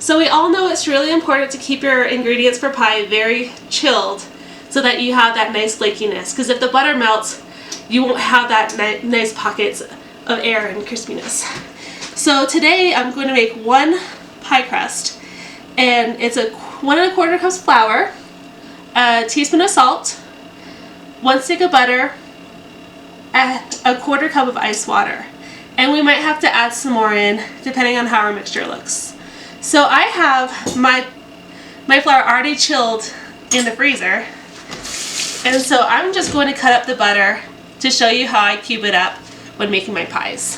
So we all know it's really important to keep your ingredients for pie very chilled so that you have that nice flakiness, because if the butter melts, you won't have that nice pockets of air and crispiness. So today I'm going to make one pie crust, and it's 1 1/4 cups flour, a teaspoon of salt, 1 stick of butter, and a 1/4 cup of ice water. And we might have to add some more in depending on how our mixture looks. So I have my flour already chilled in the freezer, and so I'm just going to cut up the butter to show you how I cube it up when making my pies.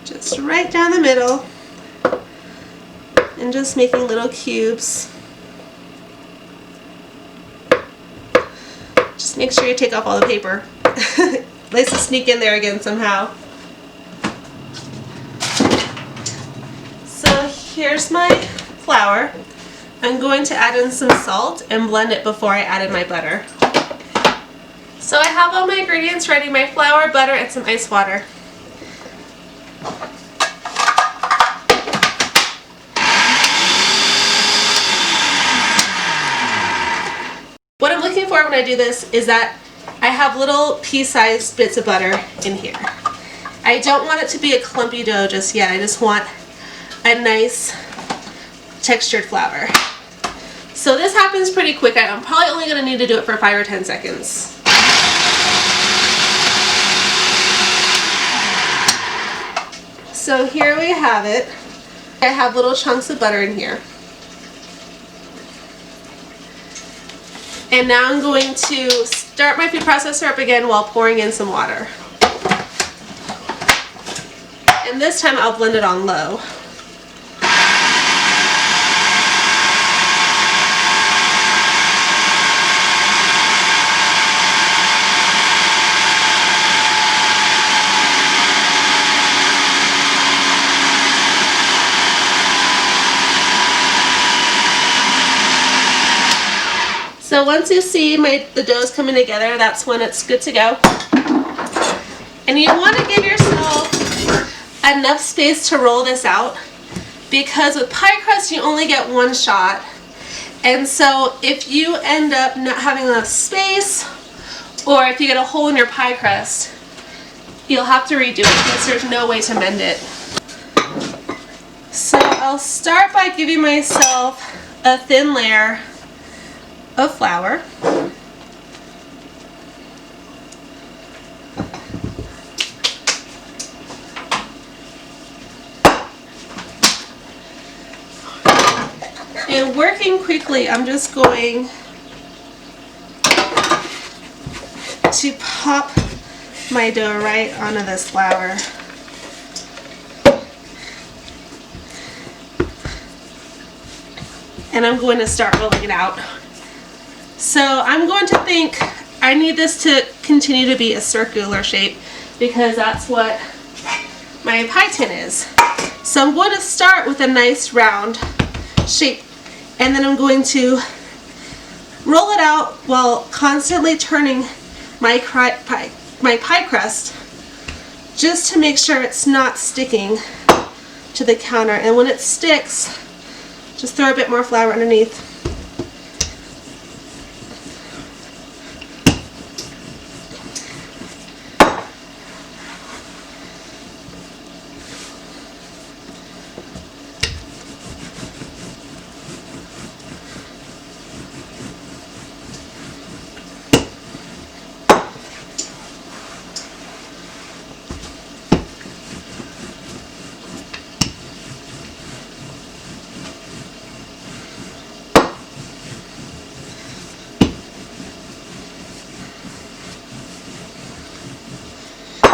Just right down the middle, and just making little cubes. Just make sure you take off all the paper. Likes to sneak in there again somehow. So here's my flour. I'm going to add in some salt and blend it before I added my butter. So I have all my ingredients ready, my flour, butter, and some ice water. What I'm looking for when I do this is that I have little pea-sized bits of butter in here. I don't want it to be a clumpy dough just yet. I just want a nice textured flour. So this happens pretty quick. I'm probably only going to need to do it for 5 or 10 seconds. So here we have it. I have little chunks of butter in here. And now I'm going to start my food processor up again while pouring in some water. And this time I'll blend it on low. So once you see the dough's coming together, that's when it's good to go. And you want to give yourself enough space to roll this out, because with pie crust you only get one shot. And so if you end up not having enough space, or if you get a hole in your pie crust, you'll have to redo it because there's no way to mend it. So I'll start by giving myself a thin layer of flour. And working quickly, I'm just going to pop my dough right onto this flour. And I'm going to start rolling it out. So I'm going to think I need this to continue to be a circular shape, because that's what my pie tin is. So I'm going to start with a nice round shape, and then I'm going to roll it out while constantly turning my pie crust, just to make sure it's not sticking to the counter. And when it sticks, just throw a bit more flour underneath.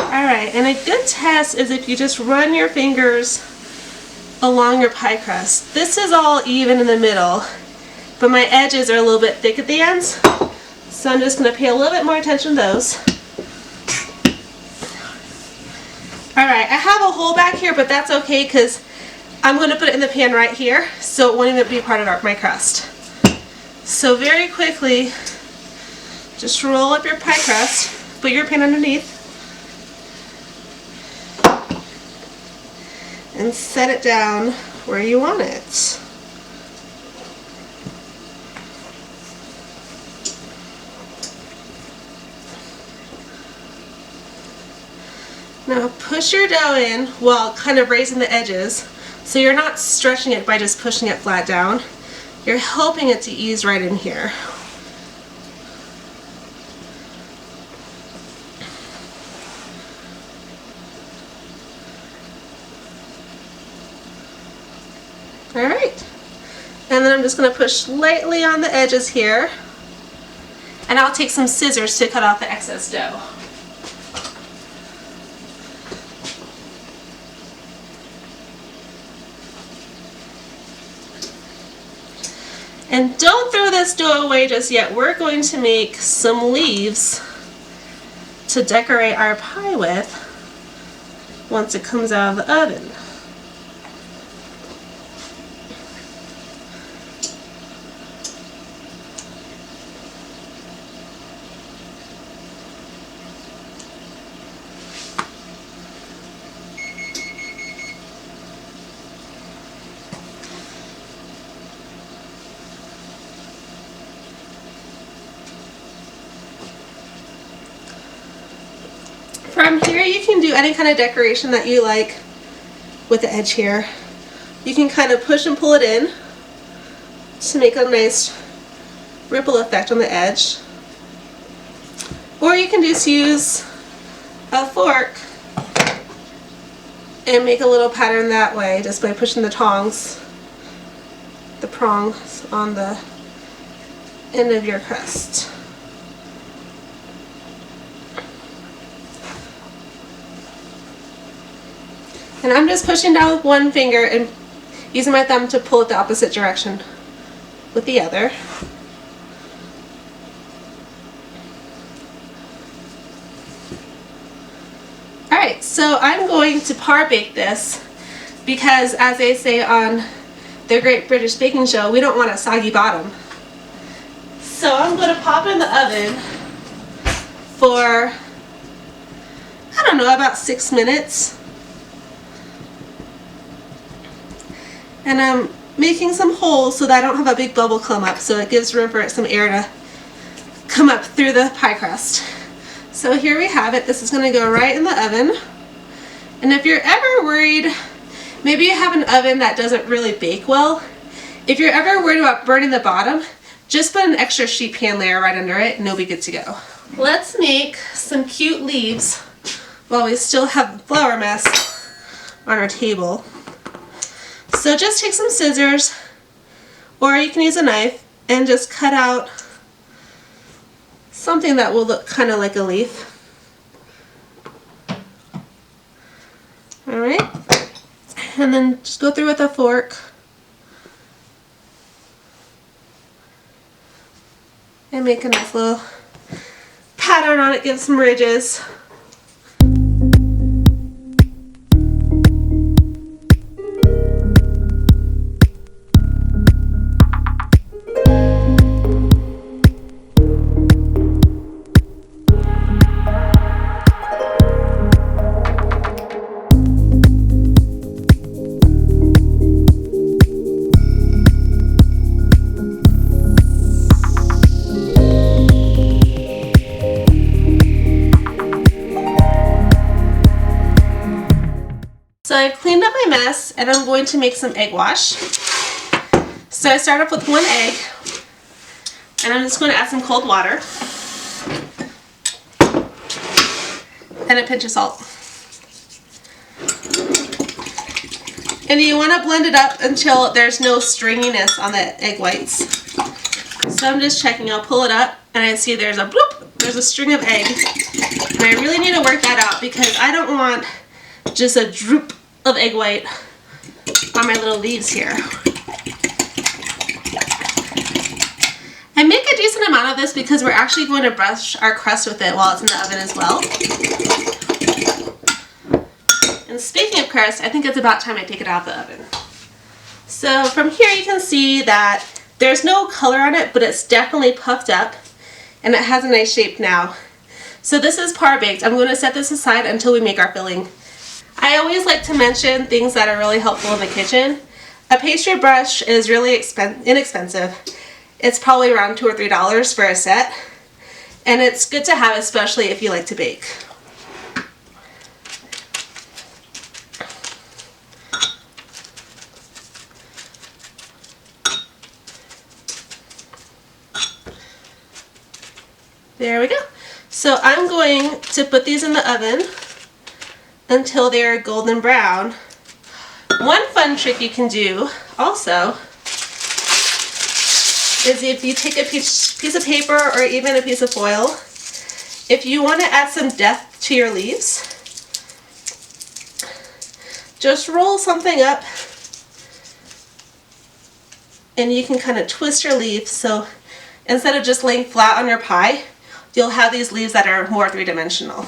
Alright, and a good test is if you just run your fingers along your pie crust. This is all even in the middle, but my edges are a little bit thick at the ends, so I'm just going to pay a little bit more attention to those. Alright, I have a hole back here, but that's okay because I'm going to put it in the pan right here so it won't even be part of my crust. So very quickly, just roll up your pie crust, put your pan underneath, and set it down where you want it. Now push your dough in while kind of raising the edges, so you're not stretching it by just pushing it flat down. You're helping it to ease right in here. Alright, and then I'm just going to push lightly on the edges here, and I'll take some scissors to cut off the excess dough. And don't throw this dough away just yet. We're going to make some leaves to decorate our pie with once it comes out of the oven. From here you can do any kind of decoration that you like with the edge here. You can kind of push and pull it in to make a nice ripple effect on the edge. Or you can just use a fork and make a little pattern that way just by pushing the prongs on the end of your crust. And I'm just pushing down with one finger and using my thumb to pull it the opposite direction with the other. Alright, so I'm going to par bake this because, as they say on the Great British Baking Show, we don't want a soggy bottom. So I'm going to pop it in the oven for, I don't know, about 6 minutes. And I'm making some holes so that I don't have a big bubble come up, so it gives room for some air to come up through the pie crust. So here we have it. This is going to go right in the oven. And if you're ever worried, maybe you have an oven that doesn't really bake well, if you're ever worried about burning the bottom, just put an extra sheet pan layer right under it and you'll be good to go. Let's make some cute leaves while we still have the flour mess on our table. So just take some scissors, or you can use a knife, and just cut out something that will look kind of like a leaf. Alright, and then just go through with a fork and make a nice little pattern on it, give some ridges. So I've cleaned up my mess and I'm going to make some egg wash. So I start off with 1 egg and I'm just going to add some cold water and a pinch of salt. And you want to blend it up until there's no stringiness on the egg whites. So I'm just checking, I'll pull it up and I see there's a bloop, there's a string of egg. And I really need to work that out because I don't want just a droop of egg white on my little leaves here. I make a decent amount of this because we're actually going to brush our crust with it while it's in the oven as well. And speaking of crust, I think it's about time I take it out of the oven. So from here you can see that there's no color on it, but it's definitely puffed up and it has a nice shape now. So this is par baked. I'm going to set this aside until we make our filling. I always like to mention things that are really helpful in the kitchen. A pastry brush is really inexpensive. It's probably around $2 or $3 for a set, and it's good to have, especially if you like to bake. There we go. So I'm going to put these in the oven until they're golden brown. One fun trick you can do also is if you take a piece of paper or even a piece of foil, if you want to add some depth to your leaves, just roll something up and you can kind of twist your leaf, so instead of just laying flat on your pie, you'll have these leaves that are more three-dimensional.